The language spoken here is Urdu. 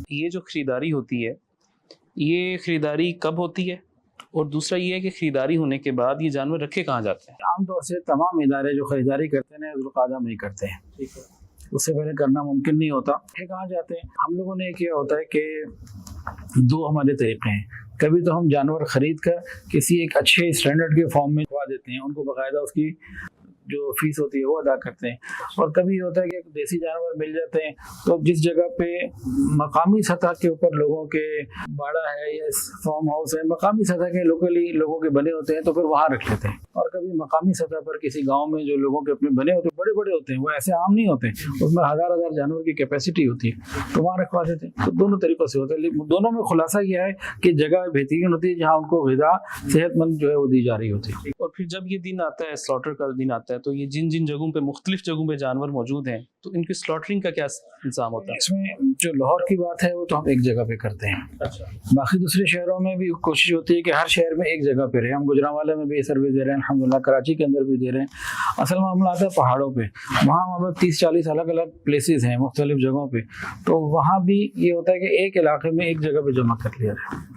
یہ جو خریداری ہوتی ہے یہ خریداری کب ہوتی ہے، اور دوسرا یہ ہے کہ خریداری ہونے کے بعد یہ جانور رکھے کہاں جاتے ہیں؟ عام طور سے تمام ادارے جو خریداری کرتے ہیں ذوالقعدہ میں ہی کرتے ہیں، اس سے پہلے کرنا ممکن نہیں ہوتا۔ یہ کہاں جاتے ہیں؟ ہم لوگوں نے کیا ہوتا ہے کہ دو ہمارے طریقے ہیں۔ کبھی تو ہم جانور خرید کر کسی ایک اچھے اسٹینڈرڈ کے فارم میں کھوا دیتے ہیں، ان کو باقاعدہ اس کی جو فیس ہوتی ہے وہ ادا کرتے ہیں۔ اور کبھی ہوتا ہے کہ دیسی جانور مل جاتے ہیں تو جس جگہ پہ مقامی سطح کے اوپر لوگوں کے باڑا ہے یا فارم ہاؤس ہے، مقامی سطح کے لوکلی لوگوں کے بنے ہوتے ہیں تو پھر وہاں رکھ لیتے ہیں۔ اور کبھی مقامی سطح پر کسی گاؤں میں جو لوگوں کے اپنے بنے ہوتے ہیں، بڑے بڑے ہوتے ہیں، وہ ایسے عام نہیں ہوتے، اس میں ہزار جانور کی کیپیسٹی ہوتی ہے تو وہاں رکھوا دیتے ہیں۔ تو دونوں طریقوں سے ہوتا ہے، لیکن دونوں میں خلاصہ یہ ہے کہ جگہ بہترین ہوتی ہے جہاں ان کو غذا صحت مند جو ہے وہ دی جا رہی ہوتی ہے۔ اور پھر جب یہ دن آتا ہے، سلاٹر کا دن آتا ہے، تو یہ جن جن جگہوں پہ مختلف جگہوں پہ جانور موجود ہیں تو ان کی سلاٹرنگ کا کیا انتظام ہوتا ہے؟ اس میں جو لاہور کی بات ہے وہ تو ہم ایک جگہ پہ کرتے ہیں، باقی دوسرے شہروں میں بھی کوشش ہوتی ہے کہ ہر شہر میں ایک جگہ پہ رہے۔ ہم گجرانوالے میں بھی سروس دے رہے ہیں الحمدللہ، کراچی کے اندر بھی دے رہے ہیں۔ اصل معاملہ آتا ہے پہاڑوں پہ، وہاں ہم 30-40 الگ الگ پلیسز ہیں مختلف جگہوں پہ، تو وہاں بھی یہ ہوتا ہے کہ ایک علاقے میں ایک جگہ پہ جمع کر لیا جائے۔